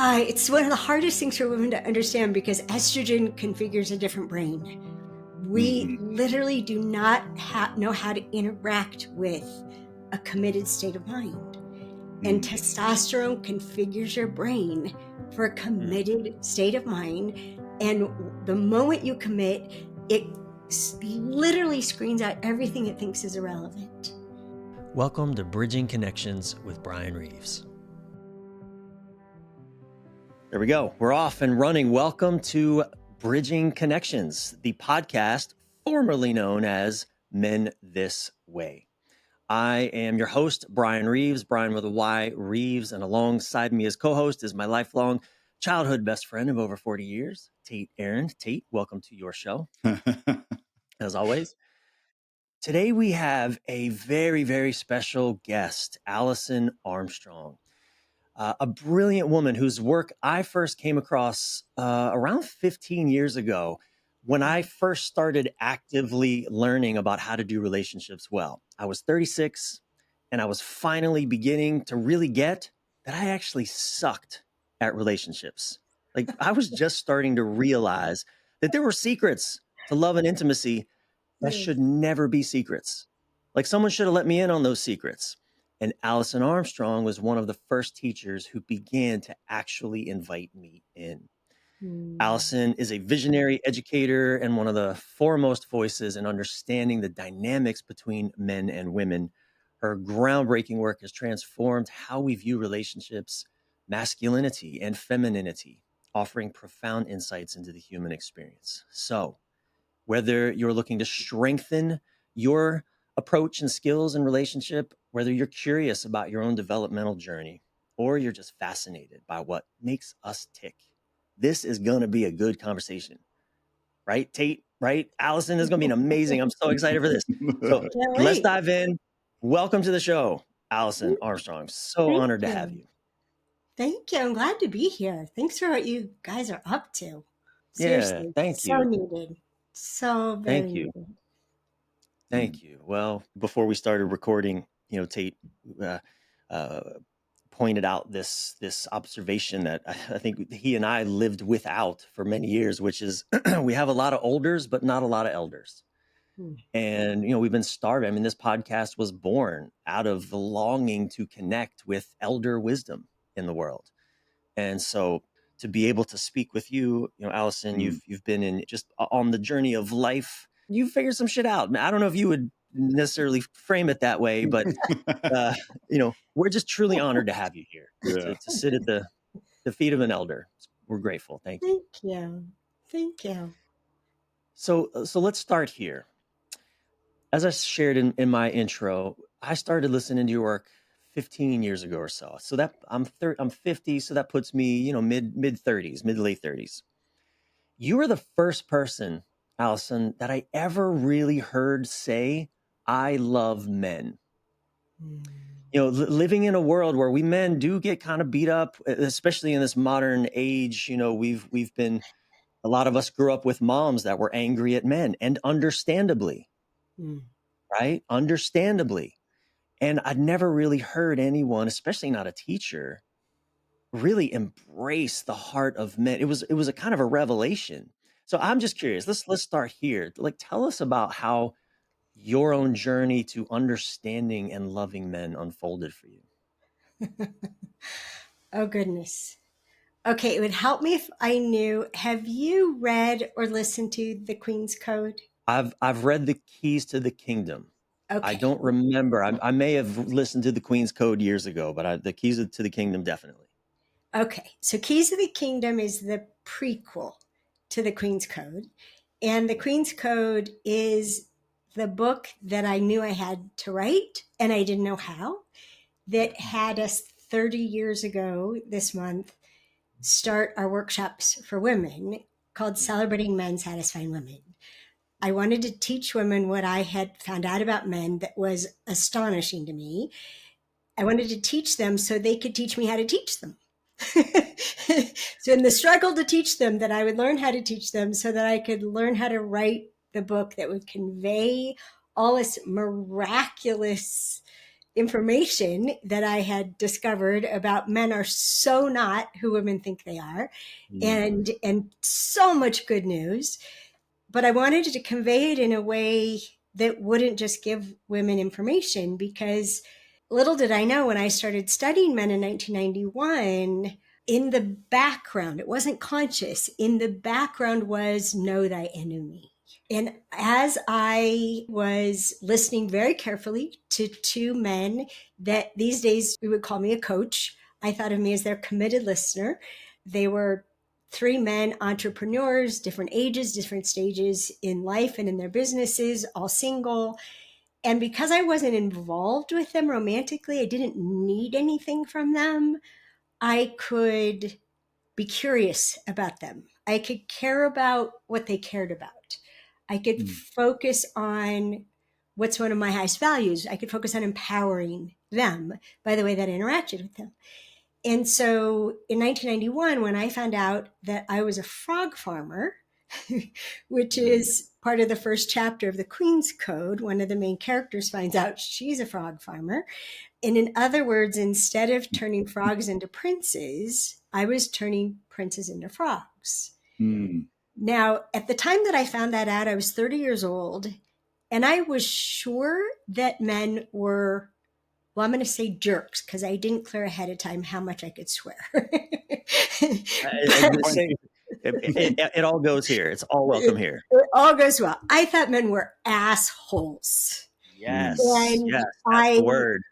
It's one of the hardest things for women to understand because estrogen configures a different brain. We literally do not know how to interact with a committed state of mind. And testosterone configures your brain for a committed state of mind. And the moment you commit, it literally screens out everything it thinks is irrelevant. Welcome to Bridging Connections with Bryan Reeves. There we go. We're off and running. Welcome to Bridging Connections, the podcast formerly known as Men This Way. I am your host, Bryan Reeves, Bryan with a Y, Reeves, and alongside me as co-host is my lifelong childhood best friend of over 40 years, Tait Aaron. Tait, welcome to your show. As always. Today we have a very, very special guest, Alison Armstrong. A brilliant woman whose work I first came across around 15 years ago when I first started actively learning about how to do relationships well. I was 36 and I was finally beginning to really get that I actually sucked at relationships. Like I was just starting to realize that there were secrets to love and intimacy that should never be secrets. Like someone should have let me in on those secrets. And Alison Armstrong was one of the first teachers who began to actually invite me in. Alison is a visionary educator and one of the foremost voices in understanding the dynamics between men and women. Her groundbreaking work has transformed how we view relationships, masculinity, and femininity, offering profound insights into the human experience. So, whether you're looking to strengthen your approach and skills in relationship, whether you're curious about your own developmental journey, or you're just fascinated by what makes us tick, this is going to be a good conversation. Right, Tait? Right? Alison, is going to be amazing. I'm so excited for this. So let's dive in. Welcome to the show, Alison Armstrong. So honored to have you. Thank you. I'm glad to be here. Thanks for what you guys are up to. Seriously, Yeah, thank you. So needed. So very needed. Thank you. Well, before we started recording, Tait pointed out this observation that I think he and I lived without for many years, which is we have a lot of olders, but not a lot of elders. And, we've been starving. I mean, this podcast was born out of the longing to connect with elder wisdom in the world. And so to be able to speak with you, Alison, you've been in just on the journey of life. You figured some shit out. I don't know if you would necessarily frame it that way, but we're just truly honored to have you here to sit at the feet of an elder. We're grateful. Thank you. Thank you. So let's start here. As I shared in my intro, I started listening to your work 15 years ago or so. So that I'm 50, so that puts me, mid 30s, mid late 30s. You were the first person, Alison, that I ever really heard say, "I love men." Living in a world where we men do get kind of beat up, especially in this modern age. We've been, a lot of us grew up with moms that were angry at men, and understandably, right? Understandably. And I'd never really heard anyone, especially not a teacher, really embrace the heart of men. It was a kind of a revelation. So I'm just curious. Let's start here. Like, tell us about how your own journey to understanding and loving men unfolded for you. Oh, goodness. Okay, it would help me if I knew. Have you read or listened to The Queen's Code? I've read The Keys to the Kingdom. Okay. I don't remember. I may have listened to The Queen's Code years ago, but The Keys to the Kingdom, definitely. Okay, so Keys of the Kingdom is the prequel to The Queen's Code. And The Queen's Code is the book that I knew I had to write, and I didn't know how, that had us 30 years ago this month start our workshops for women called Celebrating Men, Satisfying Women. I wanted to teach women what I had found out about men that was astonishing to me. I wanted to teach them so they could teach me how to teach them. So in the struggle to teach them, that I would learn how to teach them so that I could learn how to write the book that would convey all this miraculous information that I had discovered about men are so not who women think they are, and so much good news. But I wanted to convey it in a way that wouldn't just give women information, because little did I know, when I started studying men in 1991, in the background, it wasn't conscious, in the background was know thy enemy. And as I was listening very carefully to two men that these days we would call me a coach, I thought of me as their committed listener. They were three men, entrepreneurs, different ages, different stages in life and in their businesses, all single. And because I wasn't involved with them romantically, I didn't need anything from them. I could be curious about them. I could care about what they cared about. I could focus on what's one of my highest values. I could focus on empowering them by the way that I interacted with them. And so in 1991, when I found out that I was a frog farmer, which is part of the first chapter of the Queen's Code, one of the main characters finds out she's a frog farmer. And in other words, instead of turning frogs into princes, I was turning princes into frogs. Now, at the time that I found that out, I was 30 years old, and I was sure that men were, well, I'm going to say jerks, because I didn't clear ahead of time how much I could swear. It all goes here. It's all welcome here. It all goes well. I thought men were assholes. Yes. Yes, that's the word.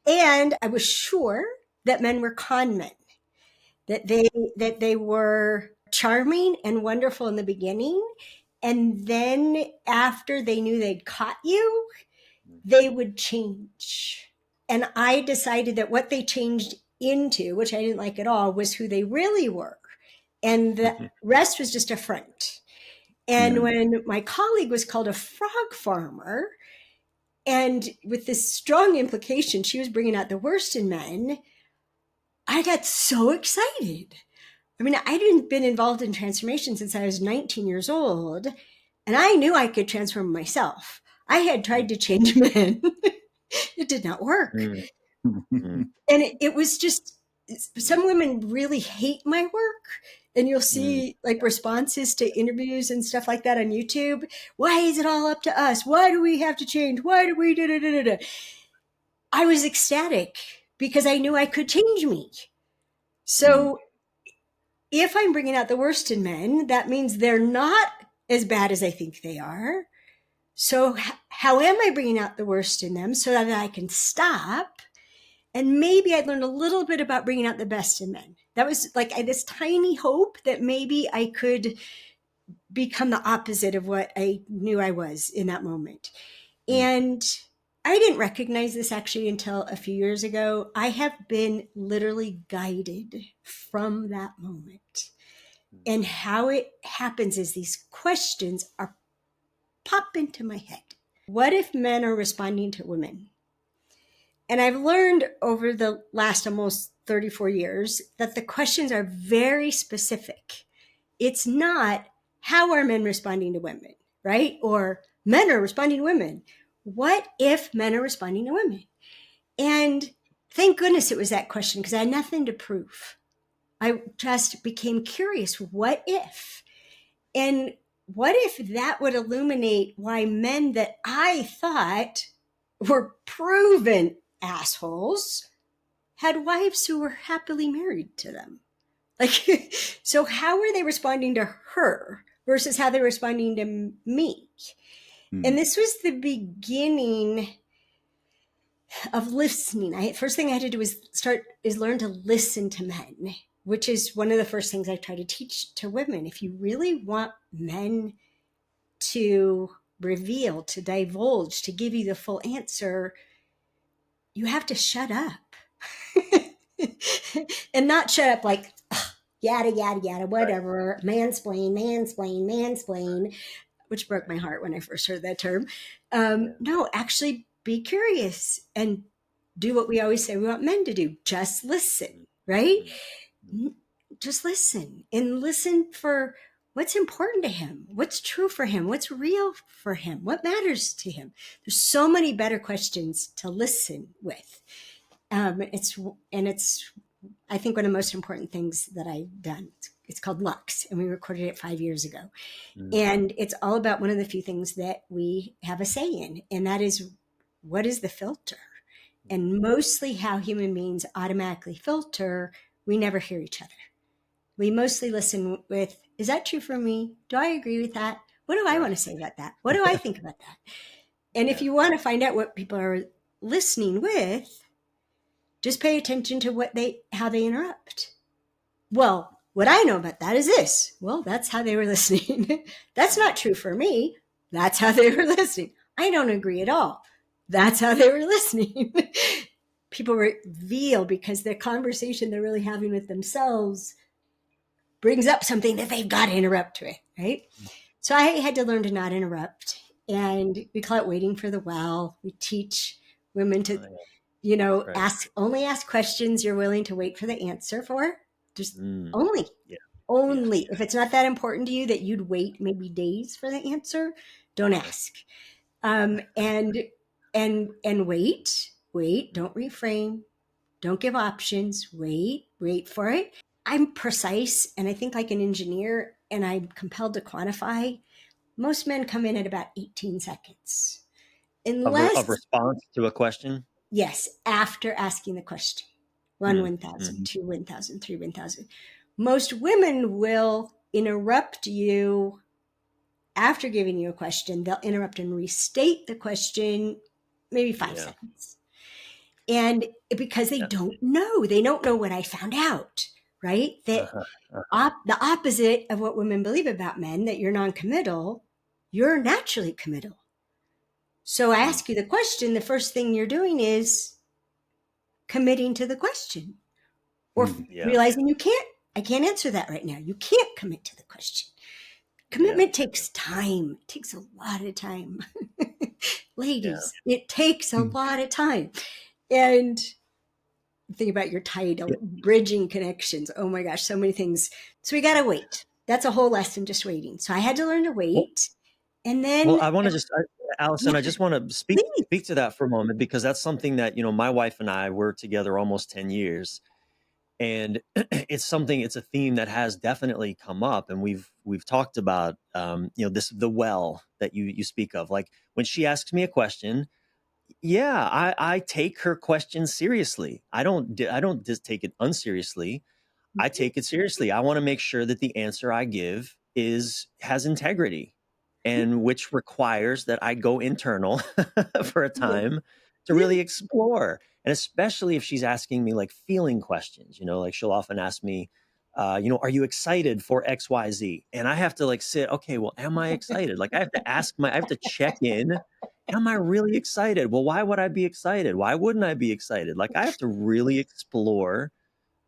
And I was sure that men were con men, that they were charming and wonderful in the beginning. And then after they knew they'd caught you, they would change. And I decided that what they changed into, which I didn't like at all, was who they really were. And the rest was just a front. And when my colleague was called a frog farmer, and with this strong implication, she was bringing out the worst in men, I got so excited. I mean, I hadn't been involved in transformation since I was 19 years old, and I knew I could transform myself. I had tried to change men. It did not work. And it was just, some women really hate my work. And you'll see like responses to interviews and stuff like that on YouTube. Why is it all up to us? Why do we have to change? Why do we da-da-da-da-da? I was ecstatic because I knew I could change me. So if I'm bringing out the worst in men, that means they're not as bad as I think they are. So how am I bringing out the worst in them so that I can stop? And maybe I'd learned a little bit about bringing out the best in men. That was like this tiny hope that maybe I could become the opposite of what I knew I was in that moment. And I didn't recognize this actually until a few years ago. I have been literally guided from that moment. And how it happens is these questions are pop into my head. What if men are responding to women? And I've learned over the last almost 34 years that the questions are very specific. It's not, how are men responding to women, right? Or men are responding to women. What if men are responding to women? And thank goodness it was that question, because I had nothing to prove. I just became curious. What if? And what if that would illuminate why men that I thought were proven assholes had wives who were happily married to them? Like, so how are they responding to her versus how they're responding to me? And this was the beginning of listening. First thing I had to do is learn to listen to men, which is one of the first things I try to teach to women. If you really want men to reveal, to divulge, to give you the full answer, you have to shut up. And not shut up like, yada, yada, yada, whatever, mansplain, which broke my heart when I first heard that term. No, actually be curious and do what we always say we want men to do. Just listen, right? Just listen, and listen for What's important to him? What's true for him? What's real for him? What matters to him? There's so many better questions to listen with. It's I think one of the most important things that I've done. It's called Lux, and we recorded it 5 years ago. And it's all about one of the few things that we have a say in, and that is, what is the filter? And mostly how human beings automatically filter, we never hear each other. We mostly listen with, is that true for me? Do I agree with that? What do I want to say about that? What do I think about that? And if you want to find out what people are listening with, just pay attention to how they interrupt. Well, what I know about that is this. Well, that's how they were listening. That's not true for me. That's how they were listening. I don't agree at all. That's how they were listening. People reveal, because the conversation they're really having with themselves brings up something that they've got to interrupt with, right? So I had to learn to not interrupt. And we call it waiting for the well. We teach women to, only ask questions you're willing to wait for the answer for. Just only. If it's not that important to you that you'd wait maybe days for the answer, don't ask. And wait, don't reframe, don't give options, wait for it. I'm precise, and I think like an engineer, and I'm compelled to quantify. Most men come in at about 18 seconds. Unless a response to a question? Yes, after asking the question. 1,000, 2, 1,000, 3, 1,000. Most women will interrupt you after giving you a question. They'll interrupt and restate the question maybe 5 seconds. And because they don't know. They don't know what I found out, right? That the opposite of what women believe about men, that you're non-committal, you're naturally committal. So I ask you the question, the first thing you're doing is committing to the question, or realizing I can't answer that right now. You can't commit to the question. Commitment takes time. It takes a lot of time. Ladies, it takes a lot of time. And think about your title, bridging connections. Oh my gosh, so many things. So we got to wait. That's a whole lesson, just waiting. So I had to learn to wait. And then, I want to Alison, I just want to speak to that for a moment, because that's something that, my wife and I were together almost 10 years. And it's a theme that has definitely come up. And we've talked about, the well that you speak of. Like when she asks me a question, I take her question seriously. I don't just take it unseriously. I take it seriously. I want to make sure that the answer I give has integrity, and which requires that I go internal for a time to really explore. And especially if she's asking me like feeling questions, like she'll often ask me, are you excited for XYZ? And I have to like sit, okay, well, am I excited? Like I have to check in. Am I really excited? Well, why would I be excited? Why wouldn't I be excited? Like I have to really explore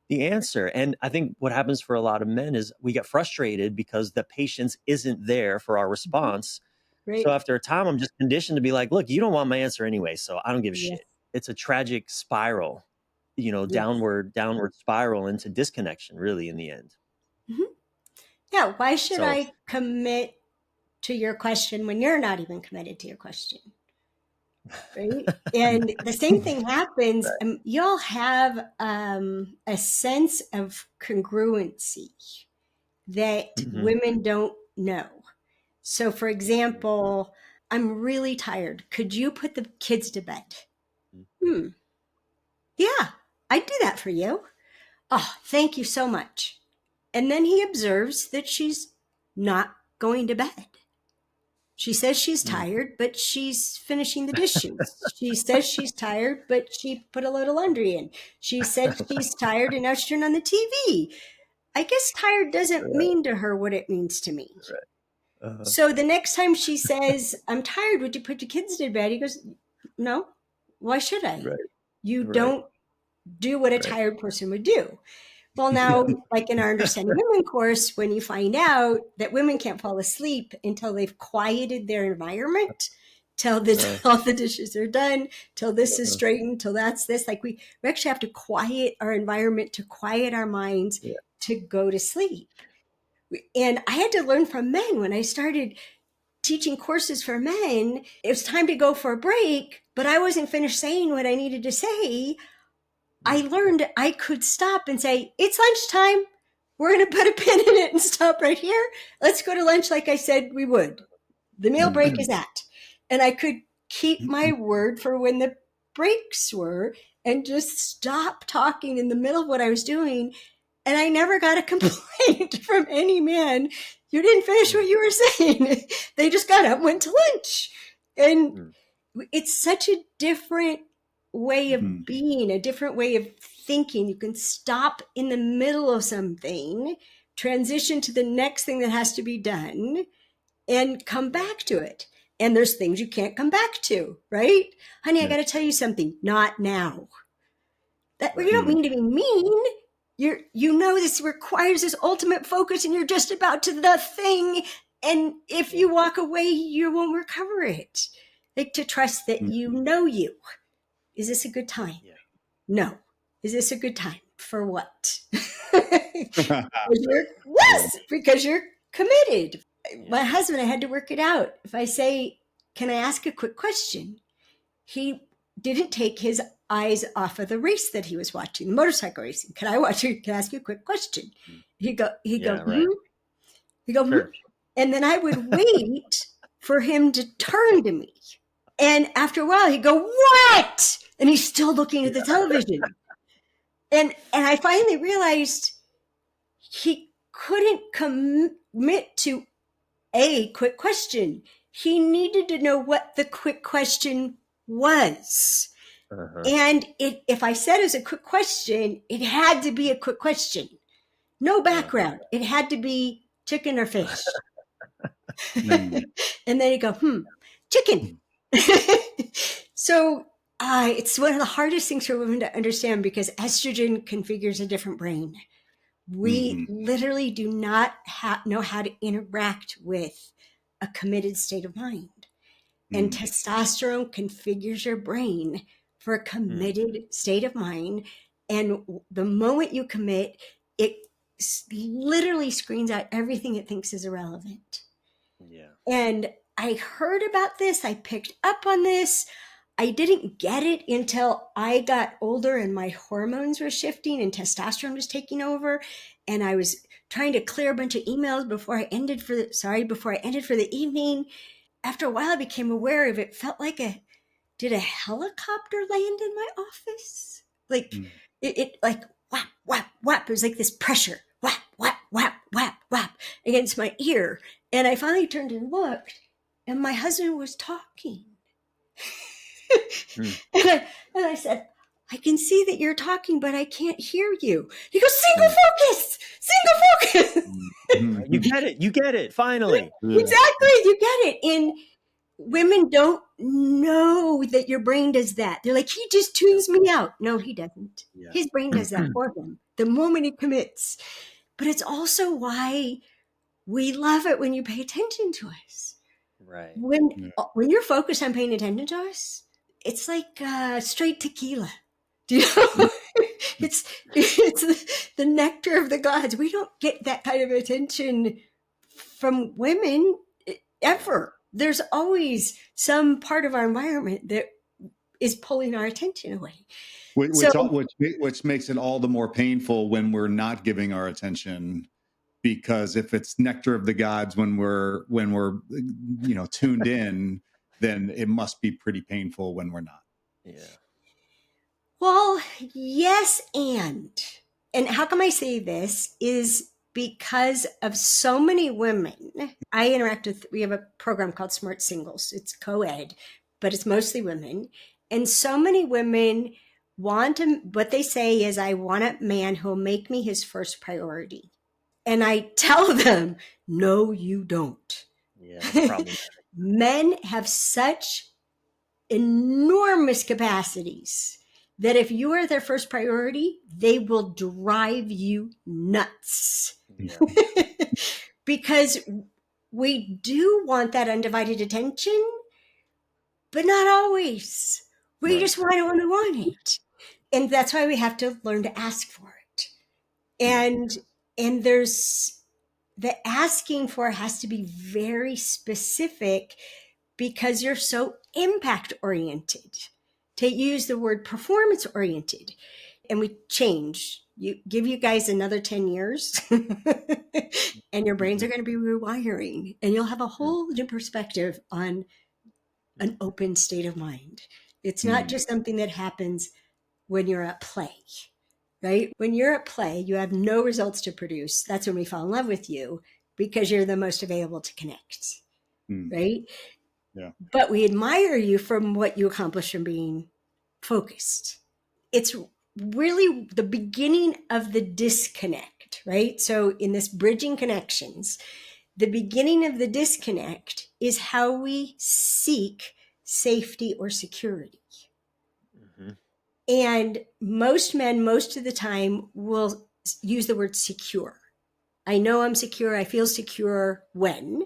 the answer. And I think what happens for a lot of men is we get frustrated because the patience isn't there for our response. Right. So after a time, I'm just conditioned to be like, look, you don't want my answer anyway, so I don't give a shit. It's a tragic spiral, downward spiral into disconnection, really, in the end. Mm-hmm. Yeah. Why should I commit to your question when you're not even committed to your question? Right. And the same thing happens. Right. You'll have a sense of congruency that women don't know. So, for example, I'm really tired. Could you put the kids to bed? Yeah, I'd do that for you. Oh, thank you so much. And then he observes that she's not going to bed. She says she's tired, but she's finishing the dishes. She says she's tired, but she put a load of laundry in. She said she's tired, and now she turned on the TV. I guess tired doesn't mean to her what it means to me. Right. So the next time she says, I'm tired, would you put your kids to bed? He goes, no, why should I? Right. You don't do what a tired person would do. Well, now, like in our Understanding Women course, when you find out that women can't fall asleep until they've quieted their environment, till all the dishes are done, till this is straightened, till that's this, like we actually have to quiet our environment, to quiet our minds to go to sleep. And I had to learn from men when I started teaching courses for men. It was time to go for a break, but I wasn't finished saying what I needed to say. I learned I could stop and say, it's lunchtime. We're going to put a pin in it and stop right here. Let's go to lunch like I said we would. The meal break is at. And I could keep my word for when the breaks were and just stop talking in the middle of what I was doing. And I never got a complaint from any man. You didn't finish what you were saying. They just got up and went to lunch. And it's such a different way of being, a different way of thinking. You can stop in the middle of something, transition to the next thing that has to be done, and come back to it. And there's things you can't come back to, right? Honey, I got to tell you something. Not now. That you don't mean to be mean. You know this requires this ultimate focus, and you're just about to the thing. And if you walk away, you won't recover it. Like, to trust that you know you. Is this a good time? Yeah. No. Is this a good time? For what? Because you're committed. My husband, I had to work it out. If I say, can I ask a quick question? He didn't take his eyes off of the race that he was watching, the motorcycle racing. Can I watch you? Can I ask you a quick question? He'd go, sure. And then I would wait for him to turn to me. And after a while, he'd go, what? And he's still looking at the television. And I finally realized he couldn't commit to a quick question. He needed to know what the quick question was. And if I said it was a quick question, it had to be a quick question. No background. It had to be chicken or fish. And then you go, chicken. So it's one of the hardest things for women to understand, because estrogen configures a different brain. We literally do not know how to interact with a committed state of mind. And testosterone configures your brain for a committed state of mind. And the moment you commit, it literally screens out everything it thinks is irrelevant. Yeah. And I heard about this. I picked up on this. I didn't get it until I got older and my hormones were shifting and testosterone was taking over. And I was trying to clear a bunch of emails before I ended for the evening. After a while, I became aware of it. Felt like did a helicopter land in my office? Like it like whap, whap, whap. It was like this pressure, whap, whap, whap, whap, whap against my ear. And I finally turned and looked, and my husband was talking. And I said, I can see that you're talking, but I can't hear you. He goes, single focus. You get it, finally. Exactly, you get it. And women don't know that your brain does that. They're like, he just tunes me out. No, he doesn't. Yeah. His brain does that for him the moment he commits. But it's also why we love it when you pay attention to us. Right. When you're focused on paying attention to us, it's like straight tequila. Do you know? It's the nectar of the gods. We don't get that kind of attention from women ever. There's always some part of our environment that is pulling our attention away. Which makes it all the more painful when we're not giving our attention. Because if it's nectar of the gods when we're tuned in, then it must be pretty painful when we're not. Yeah. Well, yes, and how come I say this is because of so many women I interact with. We have a program called Smart Singles. It's co-ed, but it's mostly women. And so many women what they say is, I want a man who'll make me his first priority. And I tell them, no, you don't. Yeah, probably. Men have such enormous capacities that if you are their first priority, they will drive you nuts. Yeah. Because we do want that undivided attention, but not always. We just want it when we want it. And that's why we have to learn to ask for it. And there's the asking for has to be very specific because you're so impact oriented. To use the word performance oriented, and we change. You give you guys another 10 years and your brains are going to be rewiring, and you'll have a whole new perspective on an open state of mind. It's not just something that happens when you're at play, right? When you're at play, you have no results to produce. That's when we fall in love with you because you're the most available to connect, right? Yeah. But we admire you from what you accomplish from being focused. It's really the beginning of the disconnect, right? So in this bridging connections, the beginning of the disconnect is how we seek safety or security. And most men, most of the time, will use the word secure. I know I'm secure. I feel secure when,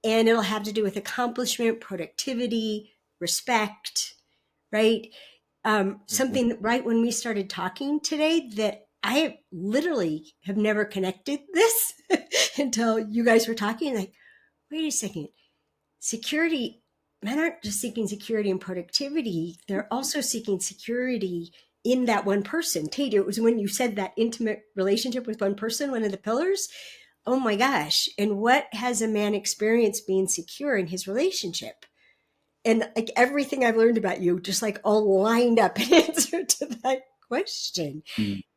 and it'll have to do with accomplishment, productivity, respect, right? Something right when we started talking today that I literally have never connected this until you guys were talking. Like, wait a second, security, men aren't just seeking security and productivity. They're also seeking security in that one person. Tait, it was when you said that intimate relationship with one person, one of the pillars. Oh my gosh. And what has a man experienced being secure in his relationship? And like everything I've learned about you, just like all lined up in answer to that question.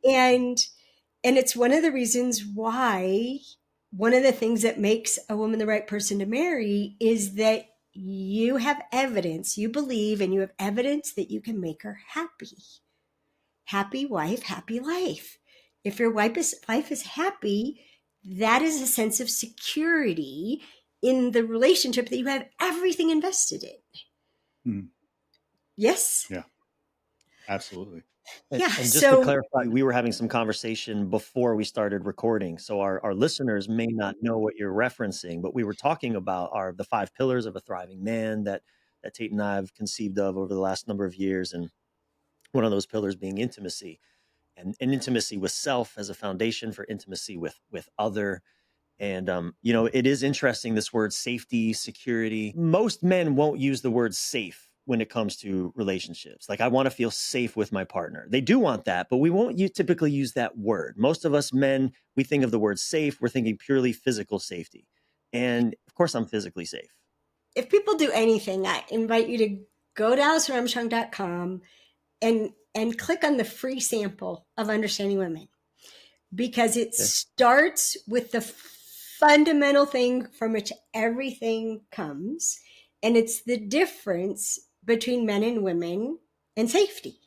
And it's one of the reasons why one of the things that makes a woman the right person to marry is that you have evidence, you believe, and you have evidence that you can make her happy. Happy wife, happy life. If your life is happy, that is a sense of security in the relationship that you have everything invested in. Yes? Yeah, absolutely. And Yeah. just So to clarify, we were having some conversation before we started recording. So our listeners may not know what you're referencing, but we were talking about the 5 pillars of a thriving man that Tait and I have conceived of over the last number of years. And one of those pillars being intimacy, and intimacy with self as a foundation for intimacy with other. And, it is interesting, this word safety, security. Most men won't use the word safe when it comes to relationships. Like, I want to feel safe with my partner. They do want that, but we won't typically use that word. Most of us men, we think of the word safe, we're thinking purely physical safety. And of course, I'm physically safe. if people do anything, I invite you to go to AlisonArmstrong.com and click on the free sample of Understanding Women, because it starts with the fundamental thing from which everything comes, and it's the difference between men and women and safety.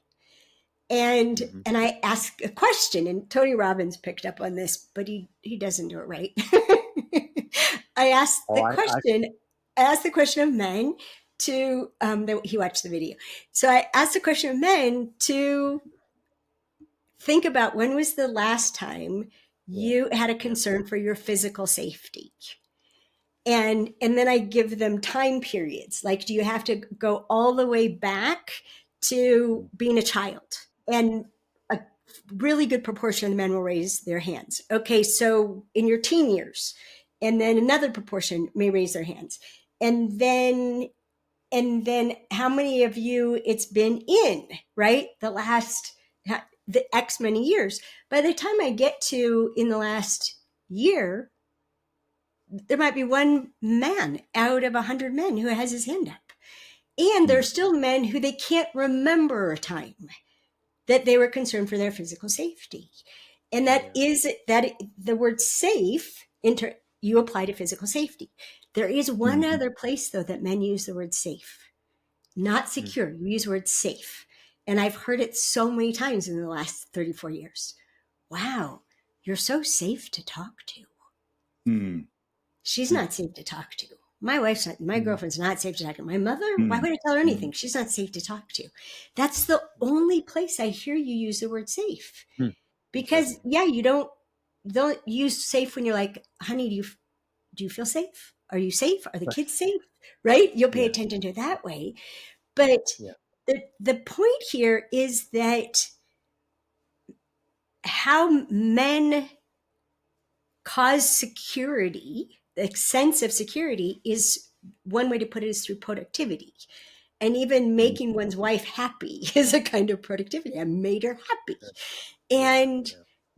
And I ask a question, and Tony Robbins picked up on this, but he doesn't do it right. I asked the question of men to he watched the video. So I asked the question of men to think about, when was the last time you had a concern for your physical safety? And then I give them time periods. Like, do you have to go all the way back to being a child? And a really good proportion of the men will raise their hands. Okay, so in your teen years, and then another proportion may raise their hands. And then how many of you it's been in, right? The X many years. By the time I get to in the last year, there might be one man out of 100 men who has his hand up. And there are still men who they can't remember a time that they were concerned for their physical safety. And that the word safe, you apply to physical safety. There is one other place, though, that men use the word safe, not secure. You use the word safe. And I've heard it so many times in the last 34 years. Wow, you're so safe to talk to. She's not safe to talk to. My girlfriend's not safe to talk to. My mother, why would I tell her anything? She's not safe to talk to. That's the only place I hear you use the word safe. Because you don't use safe when you're like, honey, do you feel safe? Are you safe? Are the kids safe? Right? You'll pay attention to it that way. But the point here is that how men cause security, the sense of security is one way to put it is through productivity. And even making one's wife happy is a kind of productivity. I made her happy. And,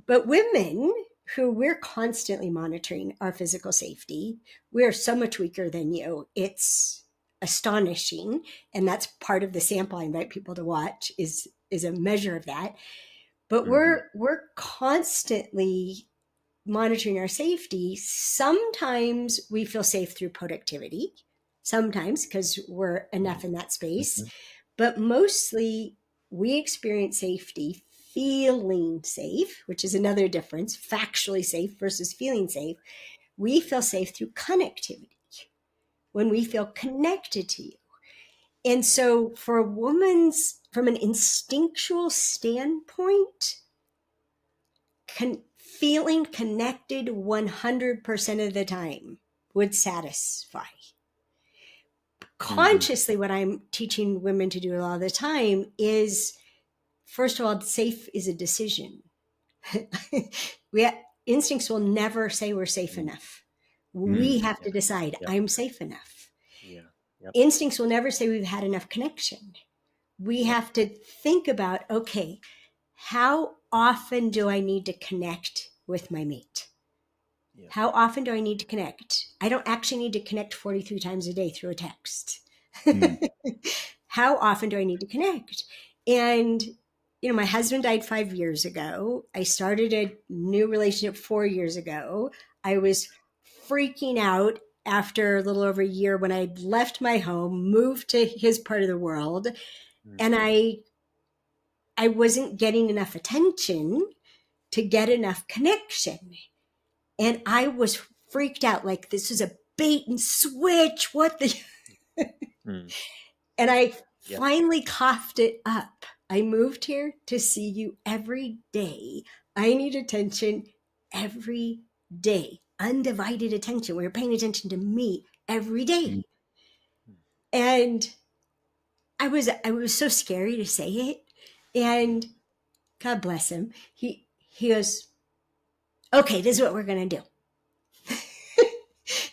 but women who we're constantly monitoring our physical safety, we're so much weaker than you. It's astonishing. And that's part of the sample I invite people to watch is a measure of that. But we're constantly monitoring our safety. Sometimes we feel safe through productivity, sometimes because we're enough in that space, but mostly we experience safety feeling safe, which is another difference, factually safe versus feeling safe. We feel safe through connectivity, when we feel connected to you. And so for a woman's, from an instinctual standpoint, feeling connected 100% of the time would satisfy. Consciously, what I'm teaching women to do a lot of the time is, first of all, safe is a decision. Instincts will never say we're safe enough. We have to decide, I'm safe enough. Instincts will never say we've had enough connection. We have to think about, okay, how often do I need to connect with my mate? How often do I need to connect? I don't actually need to connect 43 times a day through a text. How often do I need to connect? And, you know, my husband died 5 years ago. I started a new relationship 4 years ago. I was freaking out after a little over a year when I left my home, moved to his part of the world, and I wasn't getting enough attention to get enough connection. And I was freaked out, like this is a bait and switch. What the? And I finally coughed it up. I moved here to see you every day. I need attention every day, undivided attention. Where you're paying attention to me every day. And I was so scary to say it. And God bless him. He goes, okay, this is what we're going to do.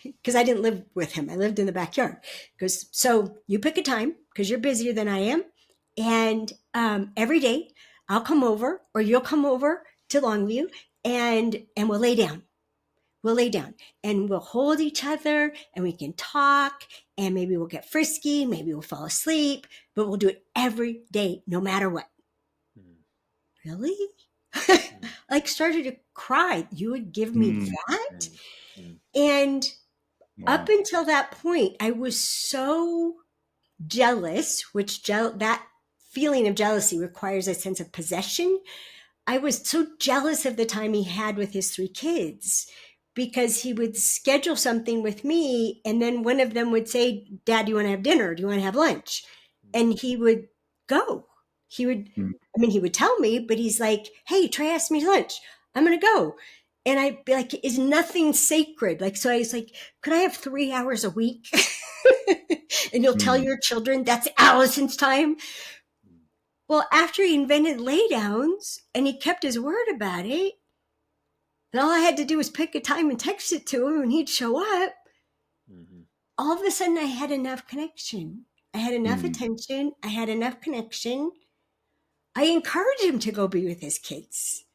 Because I didn't live with him. I lived in the backyard. Because so you pick a time because you're busier than I am. And every day I'll come over or you'll come over to Longview and we'll lay down. We'll lay down and we'll hold each other and we can talk and maybe we'll get frisky. Maybe we'll fall asleep, but we'll do it every day, no matter what. Really? Like started to cry. You would give me that? And up until that point, I was so jealous, which that feeling of jealousy requires a sense of possession. I was so jealous of the time he had with his 3 kids because he would schedule something with me and then one of them would say, Dad, do you want to have dinner? Do you want to have lunch? And he would go. He would, I mean, he would tell me, but he's like, hey, Trey asked me to lunch. I'm going to go. And I'd be like, is nothing sacred? Like, so I was like, could I have 3 hours a week? And you'll tell your children that's Alison's time. Well, after he invented laydowns and he kept his word about it, and all I had to do was pick a time and text it to him and he'd show up. All of a sudden I had enough connection. I had enough attention. I had enough connection. I encouraged him to go be with his kids.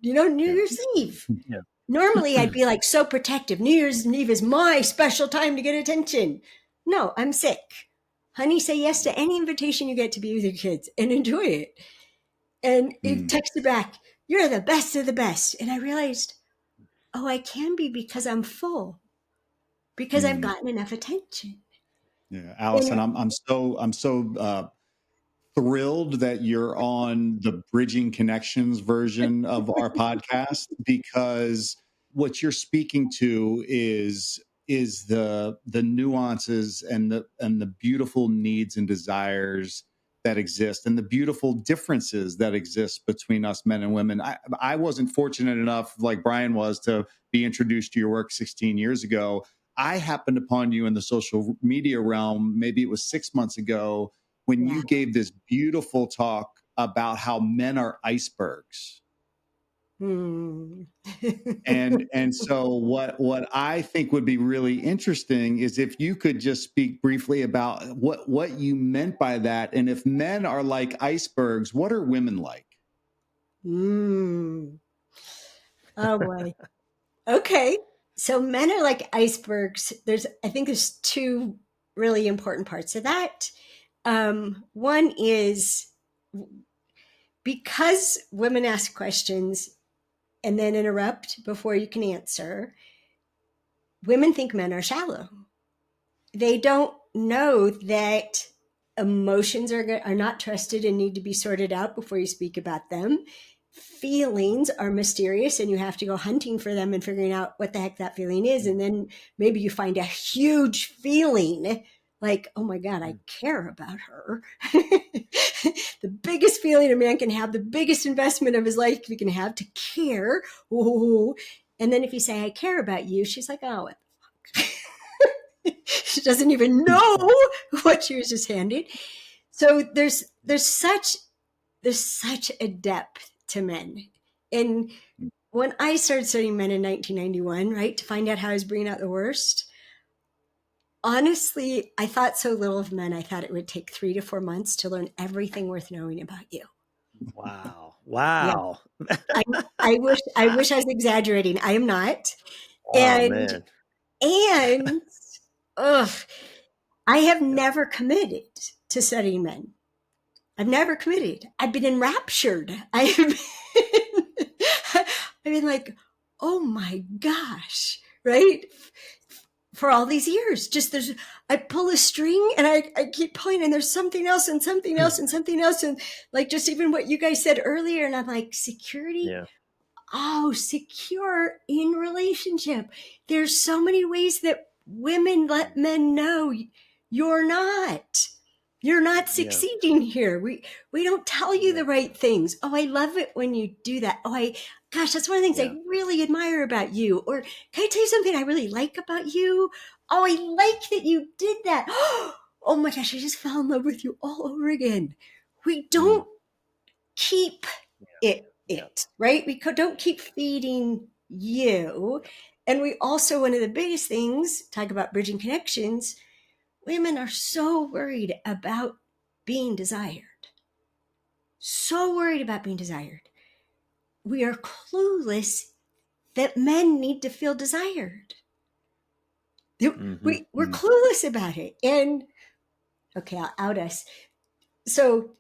You know, New Year's Eve. Normally I'd be like so protective. New Year's Eve is my special time to get attention. No, I'm sick. Honey, say yes to any invitation you get to be with your kids and enjoy it. And he texted back, you're the best of the best. And I realized, oh, I can be because I'm full, because I've gotten enough attention. Yeah, Alison, I'm so thrilled that you're on the Bridging Connections version of our podcast because what you're speaking to is the nuances and the beautiful needs and desires that exist and the beautiful differences that exist between us men and women. I wasn't fortunate enough, like Bryan was, to be introduced to your work 16 years ago. I happened upon you in the social media realm, maybe it was 6 months ago, when you gave this beautiful talk about how men are icebergs. And so what I think would be really interesting is if you could just speak briefly about what you meant by that, and if men are like icebergs, what are women like? Oh boy. Okay. So men are like icebergs. I think there's two really important parts of that. One is because women ask questions and then interrupt before you can answer, women think men are shallow. They don't know that emotions are not trusted and need to be sorted out before you speak about them. Feelings are mysterious and you have to go hunting for them and figuring out what the heck that feeling is. And then maybe you find a huge feeling like, oh my God, I care about her. The biggest feeling a man can have, the biggest investment of his life he can have, to care. Ooh. And then if you say, I care about you, she's like, oh, what the fuck? She doesn't even know what she was just handed. So there's such a depth to men. And when I started studying men in 1991, right, to find out how I was bringing out the worst, honestly, I thought so little of men. I thought it would take 3 to 4 months to learn everything worth knowing about you. Wow. Yeah. I wish I was exaggerating. I am not. Oh, And man. I have never committed to studying men. I've never committed. I've been enraptured. I've been like, oh my gosh, right? For all these years, I pull a string and I keep pulling and there's something else and something else and something else. And like just even what you guys said earlier. And I'm like, security? Yeah. Oh, secure in relationship. There's so many ways that women let men know you're not succeeding here. We don't tell you the right things. Oh, I love it when you do that. Oh, gosh, that's one of the things I really admire about you. Or can I tell you something I really like about you? Oh, I like that you did that. Oh my gosh, I just fell in love with you all over again. We don't keep it, right? We don't keep feeding you. And we also, one of the biggest things, talk about bridging connections, women are so worried about being desired. So worried about being desired. We are clueless that men need to feel desired. We're clueless about it. And okay, I'll out us. So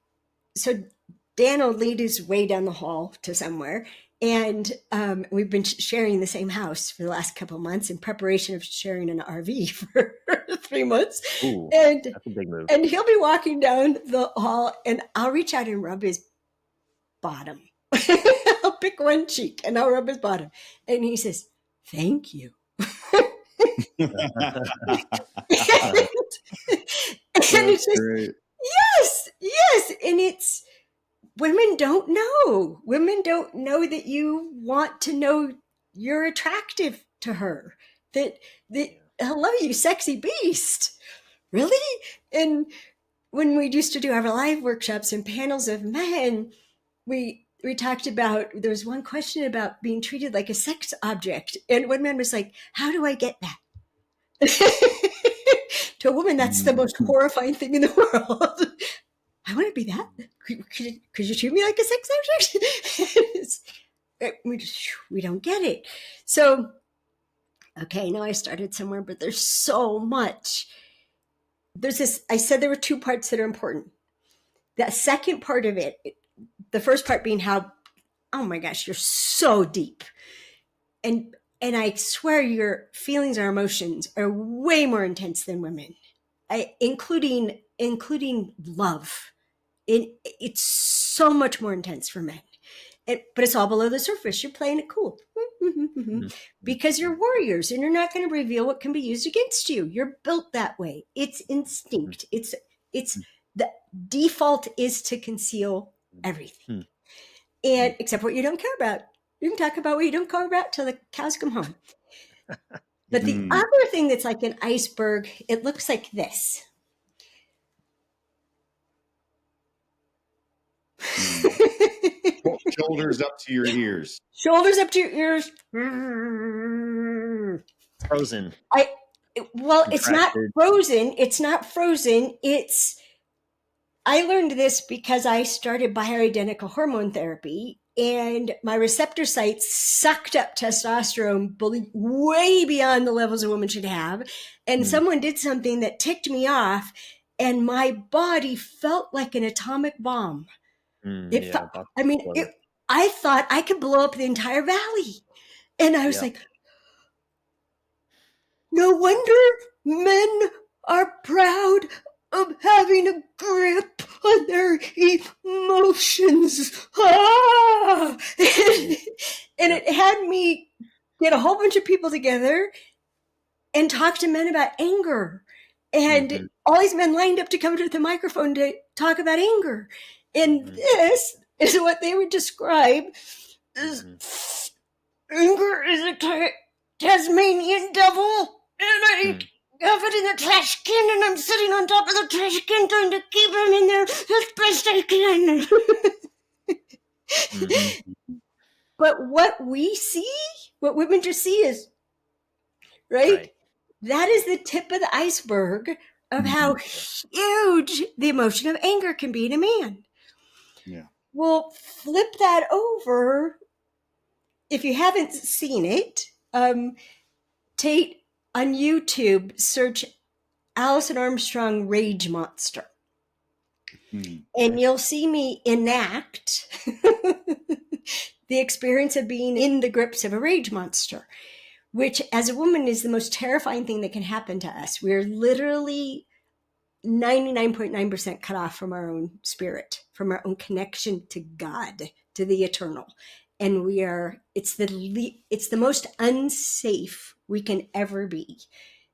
Dan will lead his way down the hall to somewhere. And we've been sharing the same house for the last couple of months in preparation of sharing an RV for 3 months. Ooh, and that's a big move. And he'll be walking down the hall and I'll reach out and rub his bottom. I'll pick one cheek and I'll rub his bottom. And he says, thank you. And it's just, great. Yes. And it's, women don't know. Women don't know that you want to know you're attractive to her. That hello, you sexy beast. Really? And when we used to do our live workshops and panels of men, we talked about, there was one question about being treated like a sex object. And one man was like, how do I get that? To a woman, that's the most horrifying thing in the world. I want to be that. Could you treat me like a sex object? We don't get it. So, okay, now I started somewhere, but there's so much. There's this, I said there were 2 parts that are important. The second part of it, the first part being how, oh my gosh, you're so deep. And I swear your feelings or emotions are way more intense than women, including love. It's so much more intense for men. But it's all below the surface. You're playing it cool. Because you're warriors and you're not going to reveal what can be used against you. You're built that way. It's instinct. It's the default is to conceal everything. And except what you don't care about. You can talk about what you don't care about till the cows come home. But the other thing that's like an iceberg, it looks like this. Shoulders up to your ears. Shoulders up to your ears. Frozen. Well, it's not Contracted. frozen. It's not frozen. I learned this because I started bioidentical hormone therapy, and my receptor sites sucked up testosterone way beyond the levels a woman should have. And someone did something that ticked me off, and my body felt like an atomic bomb. I thought I could blow up the entire valley. And I was like, no wonder men are proud of having a grip on their emotions. Ah! And it had me get a whole bunch of people together and talk to men about anger. And all these men lined up to come to the microphone to talk about anger. And this is what they would describe as anger is a Tasmanian devil. And I have it in the trash can, and I'm sitting on top of the trash can trying to keep him in there as best I can. But what we see, what women just see is, right? That is the tip of the iceberg of how huge the emotion of anger can be in a man. Yeah. Well, flip that over. If you haven't seen it, Tait on YouTube, search Alison Armstrong Rage Monster. And you'll see me enact the experience of being in the grips of a rage monster, which as a woman is the most terrifying thing that can happen to us. We're literally 99.9% cut off from our own spirit, from our own connection to God, to the eternal. And it's the most unsafe we can ever be,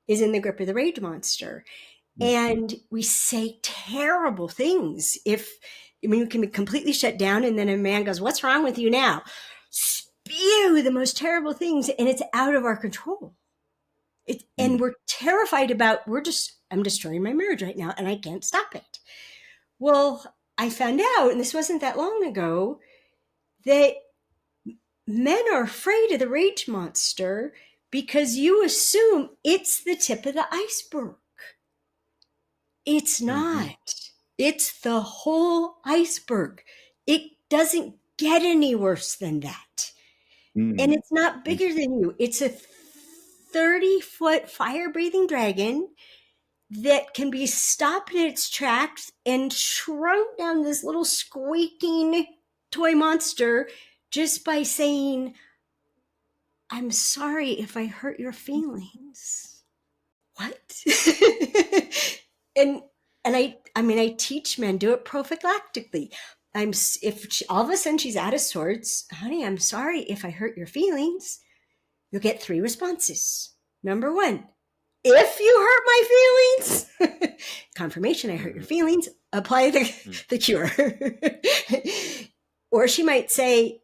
is in the grip of the rage monster. And we say terrible things. We can be completely shut down, and then a man goes, "What's wrong with you now?" Spew the most terrible things, and it's out of our control. And we're terrified about, I'm destroying my marriage right now, and I can't stop it. Well, I found out, and this wasn't that long ago, that men are afraid of the rage monster because you assume it's the tip of the iceberg. It's not. It's the whole iceberg. It doesn't get any worse than that. And it's not bigger than you. It's a 30-foot fire-breathing dragon that can be stopped in its tracks and shrunk down this little squeaking toy monster just by saying, "I'm sorry if I hurt your feelings." What? And I teach men, do it prophylactically. All of a sudden she's out of sorts, "Honey, I'm sorry if I hurt your feelings." You'll get 3 responses. Number 1, "If you hurt my feelings," confirmation, "I hurt your feelings," apply the cure. Or she might say,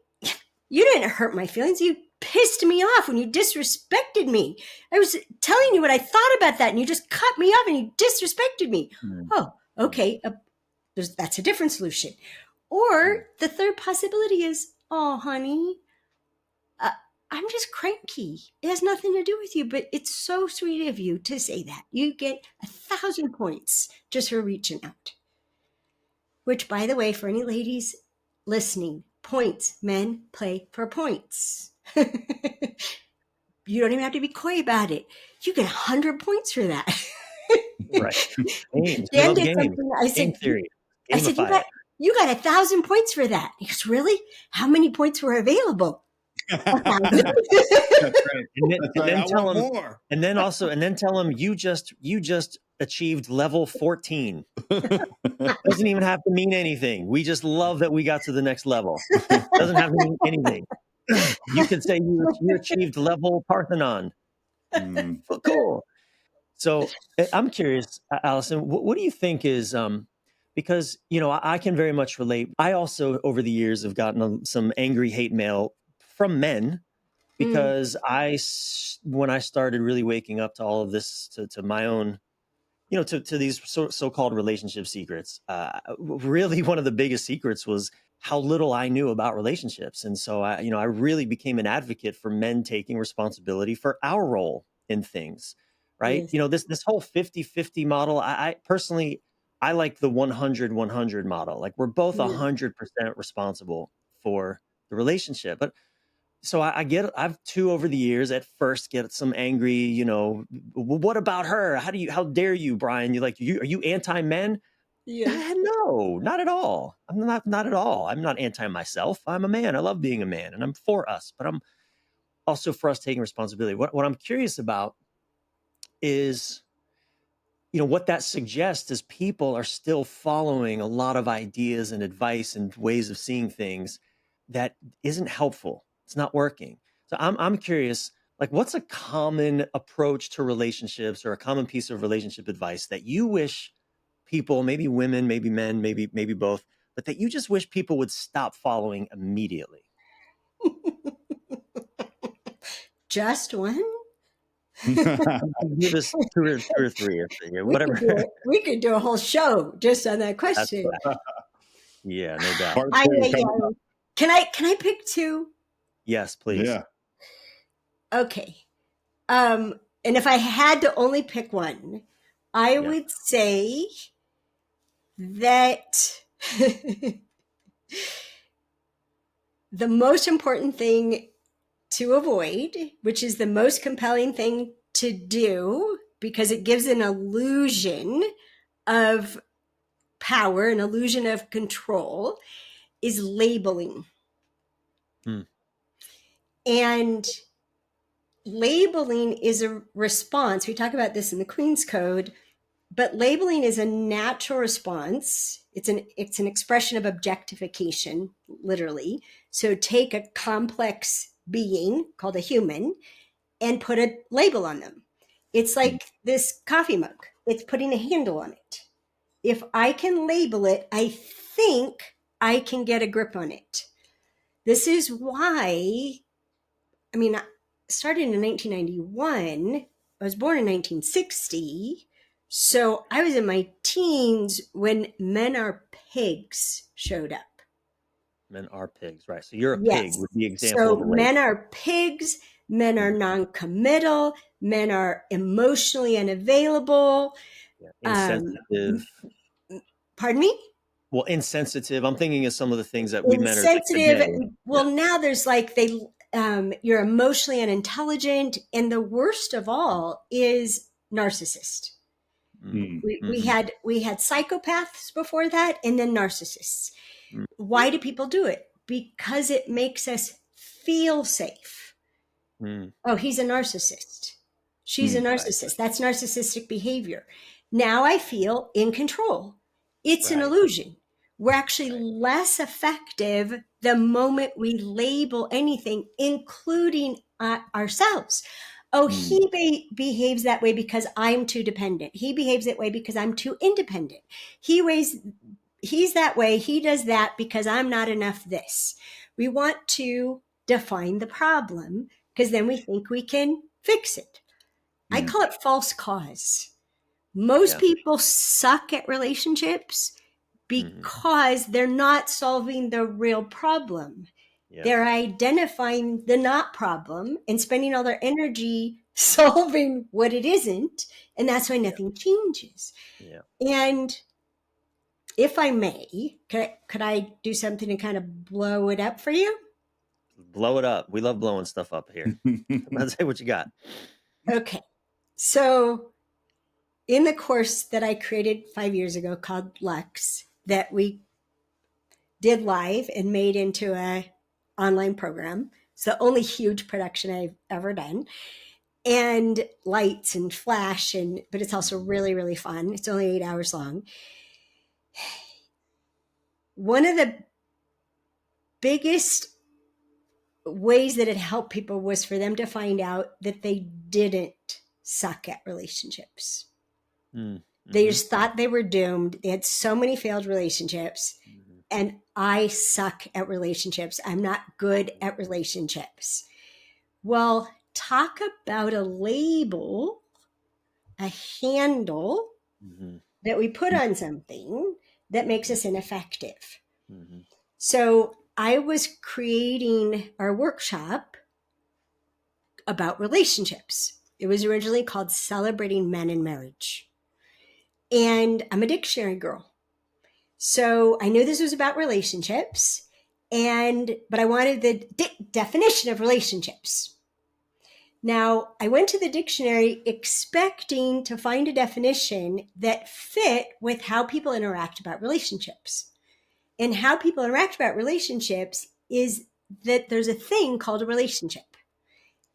"You didn't hurt my feelings. You pissed me off when you disrespected me. I was telling you what I thought about that, and you just cut me off and you disrespected me." Oh, okay. That's a different solution. Or the third possibility is, "Oh, honey, I'm just cranky. It has nothing to do with you, but it's so sweet of you to say that. You get 1,000 points just for reaching out." Which, by the way, for any ladies listening, points, men play for points. You don't even have to be coy about it. You get 100 points for that. Right. Dan did something. I said, Game theory. I said, you got 1,000 points for that. He goes, "Really? How many points were available?" That's right. And then tell him you just achieved level 14. Doesn't even have to mean anything. We just love that we got to the next level. Doesn't have to mean anything. You could say you achieved level Parthenon. Cool. So I'm curious, Alison, what do you think is, because, I can very much relate. I also, over the years, have gotten some angry hate mail from men because when I started really waking up to all of this, to my own, to these so-called relationship secrets, really one of the biggest secrets was how little I knew about relationships. And so I really became an advocate for men taking responsibility for our role in things, right? Yes. This whole 50-50 model, I personally, I like the 100-100 model. Like we're both Yeah. 100% responsible for the relationship. But so I've too over the years at first get some angry, what about her? How dare you, Bryan? Are you anti-men? Yes. No, not at all. I'm not at all. I'm not anti myself. I'm a man. I love being a man and I'm for us, but I'm also for us taking responsibility. What I'm curious about is, what that suggests is people are still following a lot of ideas and advice and ways of seeing things that isn't helpful. It's not working. So I'm curious, like what's a common approach to relationships or a common piece of relationship advice that you wish people, maybe women, maybe men, maybe both, but that you just wish people would stop following immediately? Just one? Give us two or three, whatever. We could do a whole show just on that That's question. right. Yeah, no doubt. Part I, two I, coming up. can I pick two? Yes, please. Yeah. Okay. And if I had to only pick one, I Yeah. would say that the most important thing to avoid, which is the most compelling thing to do, because it gives an illusion of power, an illusion of control, is labeling. Hmm. And labeling is a response. We talk about this in the Queen's Code, but labeling is a natural response. It's an expression of objectification, literally. So take a complex being called a human and put a label on them. It's like this coffee mug. It's putting a handle on it. If I can label it, I think I can get a grip on it. This is why, I started in 1991. I was born in 1960. So I was in my teens when Men Are Pigs showed up. Men are pigs, right? So you're a pig Yes. with the example So of a label. men are pigs, men are non-committal, men are emotionally unavailable. Yeah. Insensitive. Pardon me? Well, insensitive. I'm thinking of some of the things that we men are like Insensitive. today. Well, Yeah. now there's you're emotionally unintelligent, and the worst of all is narcissist. Mm-hmm. We had psychopaths before that, and then narcissists. Mm-hmm. Why do people do it? Because it makes us feel safe. Mm-hmm. Oh, he's a narcissist. She's a narcissist. Right. That's narcissistic behavior. Now I feel in control. It's an Right. illusion. We're actually Right. less effective the moment we label anything, including ourselves. Oh, behaves that way because I'm too dependent. He behaves that way because I'm too independent. He's that way. He does that because I'm not enough this. We want to define the problem because then we think we can fix it. I call it false cause. Most Yeah. people suck at relationships because they're not solving the real problem. Yeah. They're identifying the not problem and spending all their energy solving what it isn't. And that's why nothing changes. Yeah. And if I may, could I do something to kind of blow it up for you? Blow it up. We love blowing stuff up here. Let's say what you got. Okay. So in the course that I created 5 years ago called Lux, that we did live and made into a online program. It's the only huge production I've ever done. And lights and flash, but it's also really, really fun. It's only 8 hours long. One of the biggest ways that it helped people was for them to find out that they didn't suck at relationships. They just thought they were doomed. They had so many failed relationships. And I suck at relationships. I'm not good at relationships. Well, talk about a label, a handle that we put on something that makes us ineffective. So I was creating our workshop about relationships. It was originally called Celebrating Men in Marriage. And I'm a dictionary girl. So I knew this was about relationships, but I wanted the definition of relationships. Now, I went to the dictionary expecting to find a definition that fit with how people interact about relationships. And how people interact about relationships is that there's a thing called a relationship.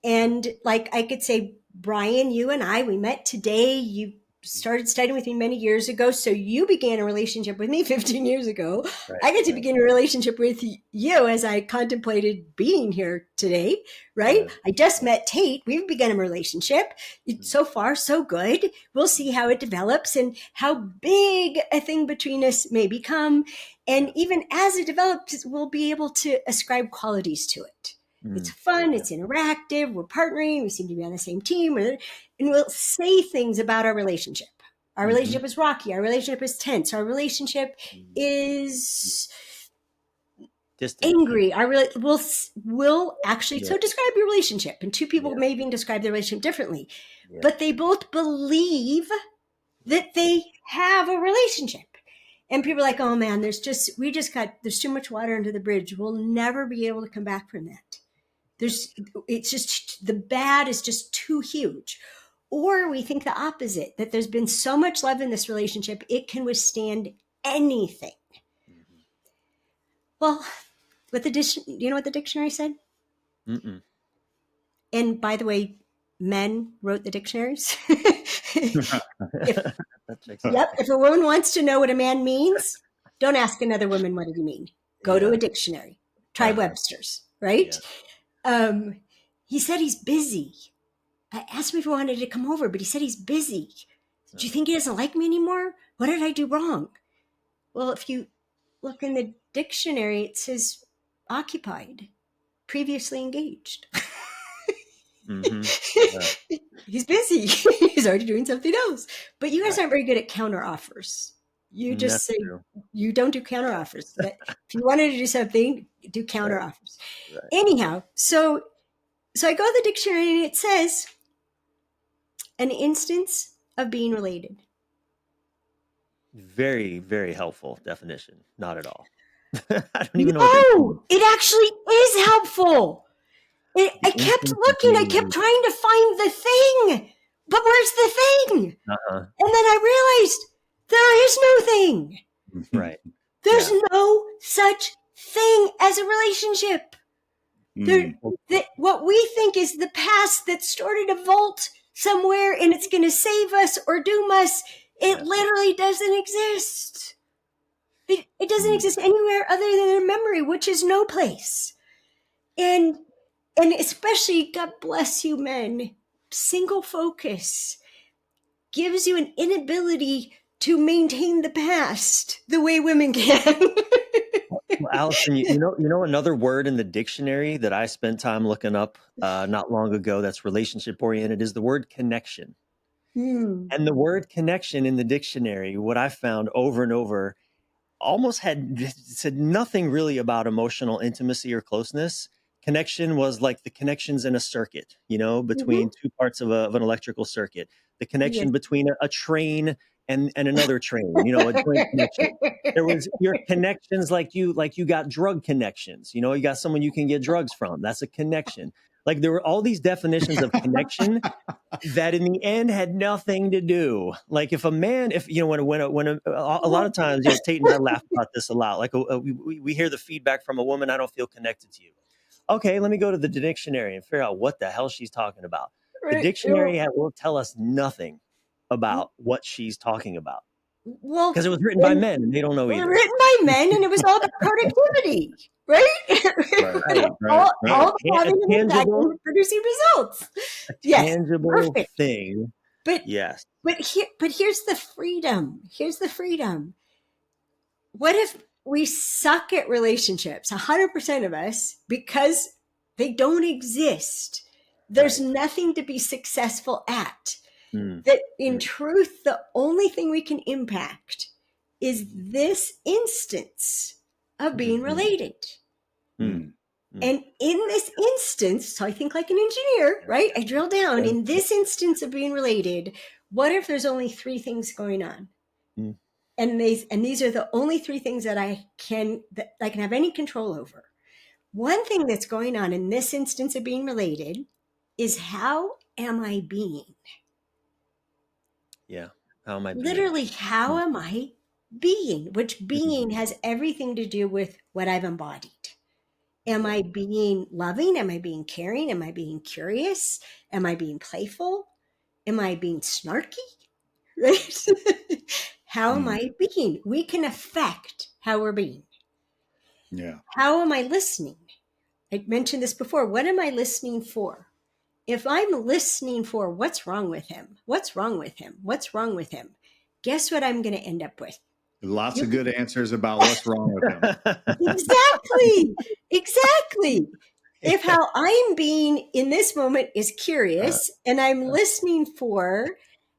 And like I could say, Bryan, you and I, we met today. You started studying with me many years ago. So you began a relationship with me 15 years ago. Right, I get to begin a relationship with you as I contemplated being here today, right? Yeah. I just met Tait. We've begun a relationship. So far, so good. We'll see how it develops and how big a thing between us may become. And even as it develops, we'll be able to ascribe qualities to it. It's fun. It's interactive. We're partnering. We seem to be on the same team. And we'll say things about our relationship. Our relationship is rocky. Our relationship is tense. Our relationship is Distant. angry. We'll actually so describe your relationship. And two people may even describe their relationship differently. Yeah. But they both believe that they have a relationship. And people are like, oh man, there's too much water under the bridge. We'll never be able to come back from that. It's just, the bad is just too huge. Or we think the opposite, that there's been so much love in this relationship, it can withstand anything. Mm-hmm. Well, do you know what the dictionary said? Mm-mm. And by the way, men wrote the dictionaries. If a woman wants to know what a man means, don't ask another woman what do you mean. Go to a dictionary. Try Webster's, right? Yeah. He said he's busy. I asked him if he wanted to come over, but he said he's busy. Do you think he doesn't like me anymore? What did I do wrong? Well, if you look in the dictionary, it says occupied, previously engaged. Mm-hmm. He's busy. He's already doing something else. But you guys aren't very good at counter offers. You just say you don't do counter offers. If you wanted to do something, do counter offers. Right. Anyhow, so I go to the dictionary and it says an instance of being related. Very, very helpful definition. Not at all. I don't even know. No, it actually is helpful. I kept looking. I kept trying to find the thing. But where's the thing? Uh-huh. And then I realized there is no thing. Right. There's no such thing as a relationship. What we think is the past that started a vault somewhere and it's going to save us or doom us, it literally doesn't exist. It doesn't exist anywhere other than in memory, which is no place. And especially, God bless you, men, single focus gives you an inability to maintain the past the way women can. Well, Alison, you know another word in the dictionary that I spent time looking up not long ago that's relationship oriented is the word connection. And the word connection in the dictionary, what I found over and over, almost said nothing really about emotional intimacy or closeness. Connection was like the connections in a circuit, between two parts of an electrical circuit. The connection between a train and another train, a joint connection. There was your connections like you got drug connections. You got someone you can get drugs from. That's a connection. Like there were all these definitions of connection that in the end had nothing to do. Like if a man, when a lot of times, Tait and I laugh about this a lot. Like we hear the feedback from a woman, I don't feel connected to you. Okay, let me go to the dictionary and figure out what the hell she's talking about. Right. The dictionary will tell us nothing about what she's talking about. Well, because it was written by men and they don't know either. It was written by men and it was all about productivity, right? All having an impact and producing results. Tangible thing. But here's the freedom. What if we suck at relationships, 100% of us, because they don't exist? There's nothing to be successful at. That in truth, the only thing we can impact is this instance of being related. Mm. And in this instance, so I think like an engineer, right? I drill down. In this instance of being related, what if there's only 3 things going on? And these are the only 3 things that I can have any control over. One thing that's going on in this instance of being related is, how am I being? Yeah. How am I being? Literally, how am I being? Which being has everything to do with what I've embodied. Am I being loving? Am I being caring? Am I being curious? Am I being playful? Am I being snarky? Right? How am I being? We can affect how we're being. Yeah. How am I listening? I mentioned this before. What am I listening for? If I'm listening for what's wrong with him, what's wrong with him, what's wrong with him, guess what I'm going to end up with? Lots of good answers about what's wrong with him. Exactly. If how I'm being in this moment is curious, and I'm listening for,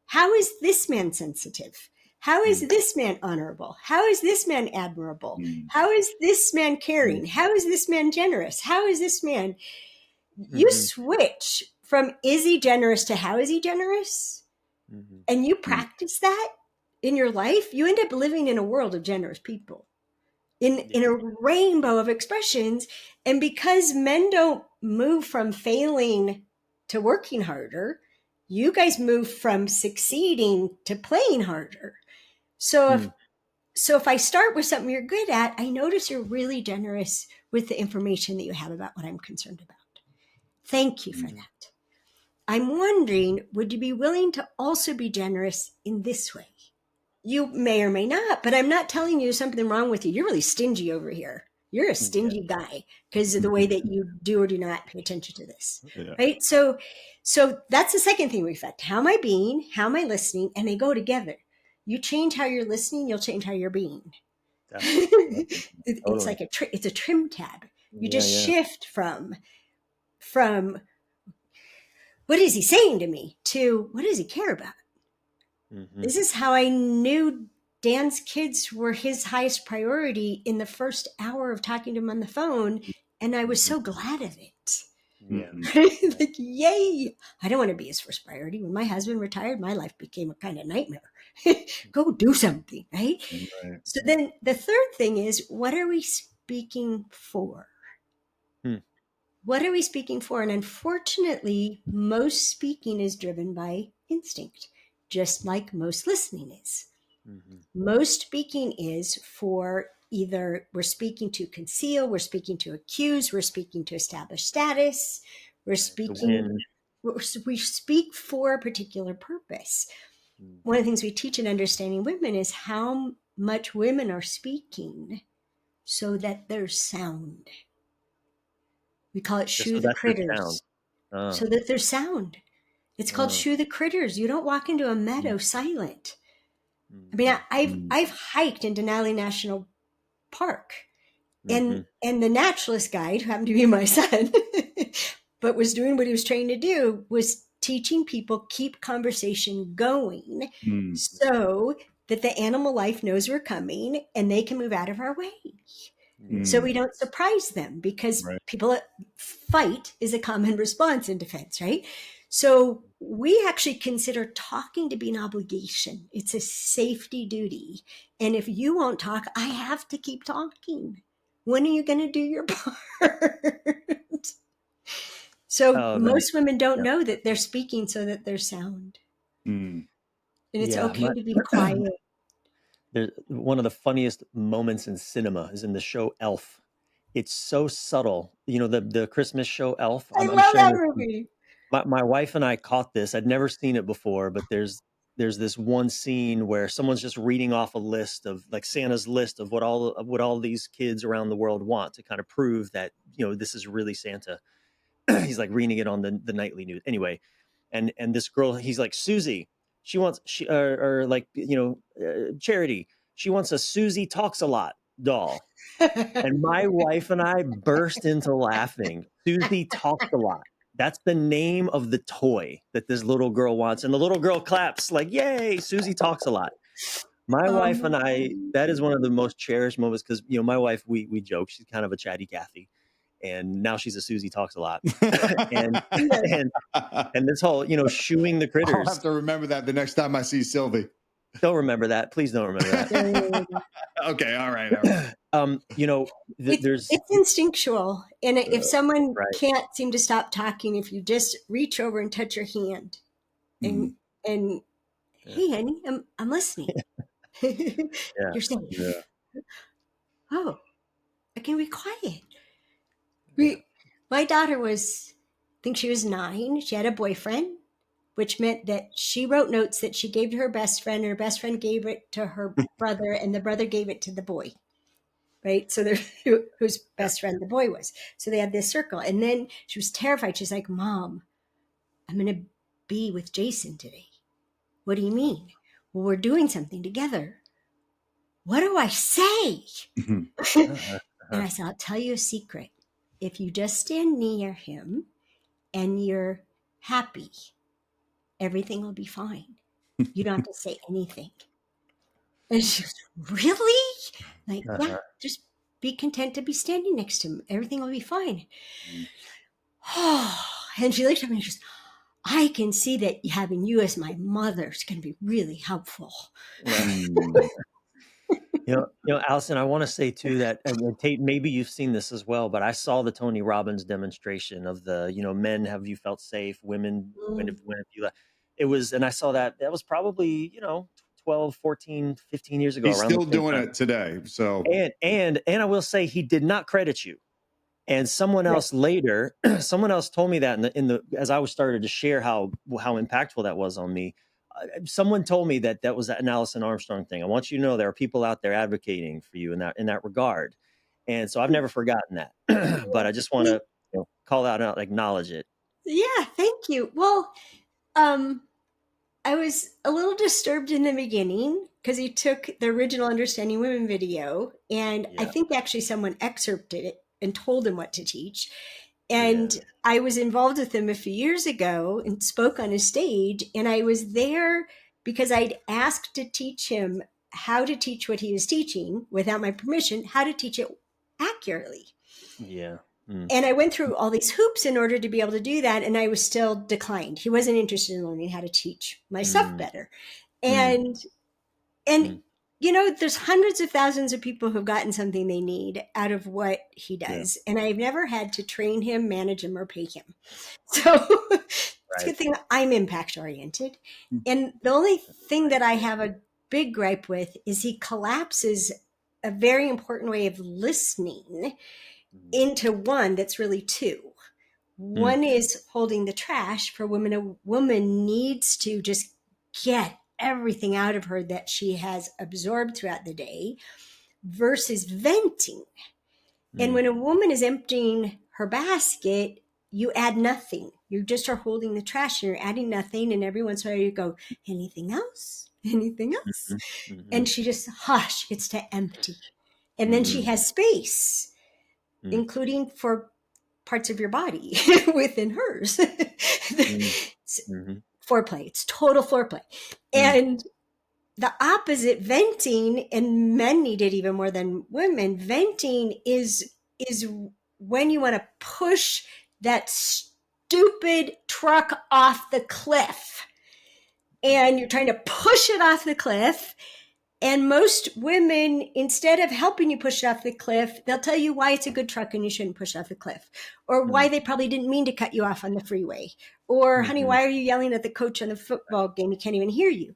how is this man sensitive? How is this man honorable? How is this man admirable? How is this man caring? How is this man generous? How is this man? You switch from is he generous to how is he generous? And you practice that in your life, you end up living in a world of generous people. In a rainbow of expressions. And because men don't move from failing to working harder, you guys move from succeeding to playing harder. So if I start with something you're good at, I notice you're really generous with the information that you have about what I'm concerned about. Thank you for that. I'm wondering, would you be willing to also be generous in this way? You may or may not, but I'm not telling you something wrong with you. You're really stingy over here. You're a stingy guy because of the way that you do or do not pay attention to this, right? So that's the second thing we affect. How am I being? How am I listening? And they go together. You change how you're listening, you'll change how you're being. It's like it's a trim tab. You just shift from what is he saying to me to what does he care about? This is how I knew Dan's kids were his highest priority in the first hour of talking to him on the phone. And I was so glad of it. Like, yay. I don't want to be his first priority. When my husband retired, my life became a kind of nightmare. Go do something, right? So then the third thing is, what are we speaking for? What are we speaking for? And unfortunately, most speaking is driven by instinct, just like most listening is. Most speaking is for either we're speaking to conceal, we're speaking to accuse, we're speaking to establish status, we speak for a particular purpose. One of the things we teach in Understanding Women is how much women are speaking so that there's sound. We call it shoo the critters. So that there's sound. It's called shoo the critters. You don't walk into a meadow silent. I mean, I've hiked in Denali National Park, and the naturalist guide, who happened to be my son, but was doing what he was trained to do, was teaching people keep conversation going so that the animal life knows we're coming and they can move out of our way. So we don't surprise them, because people fight is a common response in defense, right? So we actually consider talking to be an obligation. It's a safety duty. And if you won't talk, I have to keep talking. When are you going to do your part? So most women don't know that they're speaking so that there's sound. And it's okay to be quiet. One of the funniest moments in cinema is in the show Elf. It's so subtle. You know, the Christmas show Elf. I love that movie. My wife and I caught this. I'd never seen it before, but there's this one scene where someone's just reading off a list of, like, Santa's list of what all these kids around the world want, to kind of prove that, you know, this is really Santa. He's like reading it on the nightly news. Anyway, and this girl, he's like, Susie, Charity, she wants a Susie Talks a Lot doll. And my wife and I burst into laughing. Susie Talks a Lot. That's the name of the toy that this little girl wants. And the little girl claps like, yay, Susie Talks a Lot. My wife and I, Um, that is one of the most cherished moments because, my wife, we joke, she's kind of a chatty Cathy. And now she's a Susie, talks a lot. and, yeah. and, and this whole, shooing the I'll have critters. to remember that the next time I see Sylvie. Don't remember that. Please don't remember that. Okay. All right. There's It's instinctual. And if someone right. can't seem to stop talking, if you just reach over and touch your hand and, and Yeah. hey, honey, I'm listening. Yeah. You're saying, Yeah. oh, I can be quiet. Yeah. My daughter I think she was 9. She had a boyfriend, which meant that she wrote notes that she gave to her best friend, and her best friend gave it to her brother, and the brother gave it to the boy. Right? So whose best friend the boy was. So they had this circle. And then she was terrified. She's like, Mom, I'm going to be with Jason today. What do you mean? Well, we're doing something together. What do I say? And I said, I'll tell you a secret. If you just stand near him and you're happy, everything will be fine. You don't have to say anything. And she goes, really? Like, yeah, just be content to be standing next to him. Everything will be fine. And she looked at me and she goes, I can see that having you as my mother is going to be really helpful. Alison, I want to say too that, and Tate, maybe you've seen this as well, but I saw the Tony Robbins demonstration of the, men, have you felt safe? Women, when have you left? It was, and I saw that was probably, 12, 14, 15 years ago, He's around the still same doing time. it today. So, And I will say he did not credit you. And someone Right. else later, someone else told me that as I was started to share how impactful that was on me. Someone told me that was an Alison Armstrong thing. I want you to know there are people out there advocating for you in that regard. And so I've never forgotten that, but I just want to call out and acknowledge it. Yeah, thank you. Well, I was a little disturbed in the beginning because he took the original Understanding Women video, and I think actually someone excerpted it and told him what to teach. And I was involved with him a few years ago and spoke on his stage, and I was there because I'd asked to teach him how to teach what he was teaching without my permission, how to teach it accurately. Yeah. And I went through all these hoops in order to be able to do that, and I was still declined. He wasn't interested in learning how to teach my stuff better. And there's hundreds of thousands of people who've gotten something they need out of what he does. And I've never had to train him, manage him, or pay him. So it's a good thing I'm impact oriented. And the only thing that I have a big gripe with is he collapses a very important way of listening into one that's really two. One is holding the trash for women. A woman needs to just get everything out of her that she has absorbed throughout the day versus venting. And when a woman is emptying her basket, you add nothing. You just are holding the trash and you're adding nothing. And every once in a while you go, anything else? Anything else? And she just, gets to empty. And then she has space, including for parts of your body within hers. Foreplay. It's total foreplay. And the opposite, venting, and men need it even more than women. Venting is when you want to push that stupid truck off the cliff. And you're trying to push it off the cliff. And most women, instead of helping you push it off the cliff, they'll tell you why it's a good truck and you shouldn't push it off the cliff. Or why they probably didn't mean to cut you off on the freeway. Or, honey, why are you yelling at the coach on the football game? He can't even hear you.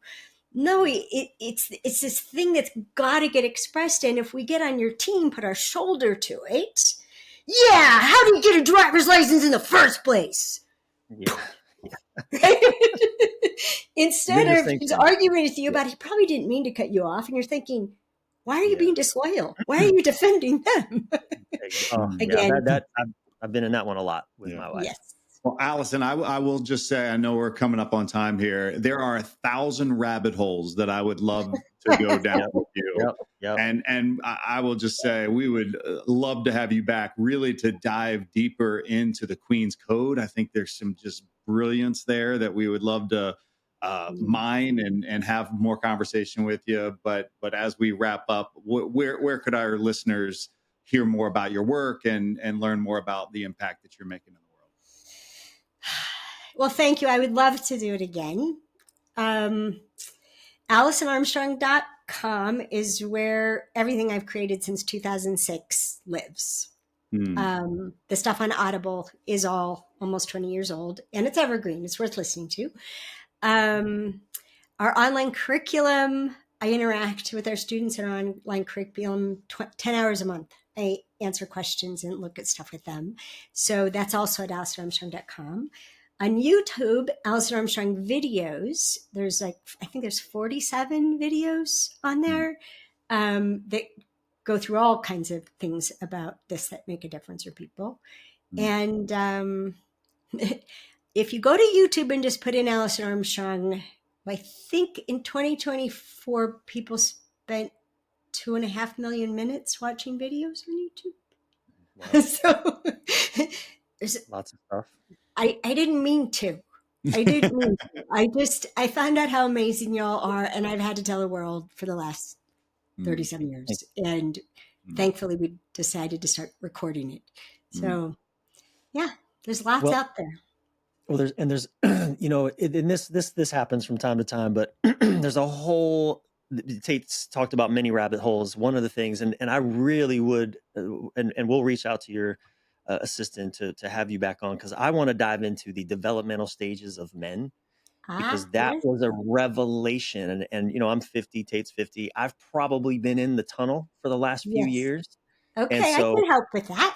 No, it's this thing that's got to get expressed. And if we get on your team, put our shoulder to it. Yeah, how do you get a driver's license in the first place? Yeah. Instead of just arguing with you about he probably didn't mean to cut you off, and you're thinking, why are you being disloyal? Why are you defending them? Again, I've been in that one a lot with my wife. Yes. Well, Alison, I will just say, I know we're coming up on time here. There are 1,000 rabbit holes that I would love to go down with you. And I will just say, we would love to have you back, really to dive deeper into the Queen's Code. I think there's some just brilliance there that we would love to mine and have more conversation with you. But as we wrap up, where could our listeners hear more about your work and learn more about the impact that you're making in the world? Well, thank you. I would love to do it again. AlisonArmstrong.com is where everything I've created since 2006 lives. The stuff on Audible is all almost 20 years old, and it's evergreen. It's worth listening to. Our online curriculum, I interact with our students in our online curriculum 10 hours a month. I answer questions and look at stuff with them. So that's also at AlisonArmstrong.com. On YouTube, Alison Armstrong videos, there's I think there's 47 videos on there that go through all kinds of things about this that make a difference for people. And if you go to YouTube and just put in Alison Armstrong, I think in 2024, people spent 2.5 million minutes watching videos on YouTube. Wow. So there's lots of stuff. I didn't mean to. I didn't mean to. I found out how amazing y'all are, and I've had to tell the world for the last 37 years. And thankfully, we decided to start recording it. So, yeah, there's lots out there. Well, there's, you know, and this happens from time to time, but there's a whole. Tait's talked about many rabbit holes. One of the things, and I really would, and we'll reach out to your assistant to have you back on, because I want to dive into the developmental stages of men, because that was a revelation. And you know, I'm 50, Tait's 50. I've probably been in the tunnel for the last few years. Okay, and so, I can help with that.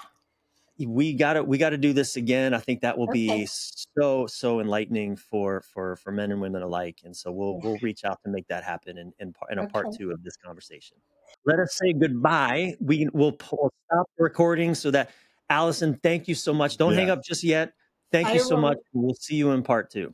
We got to do this again. I think that will be so enlightening for men and women alike. And so we'll reach out to make that happen in a part 2 of this conversation. Let us say goodbye. We'll stop the recording so that, Alison, thank you so much. Don't hang up just yet. Thank you so much. We'll see you in part 2.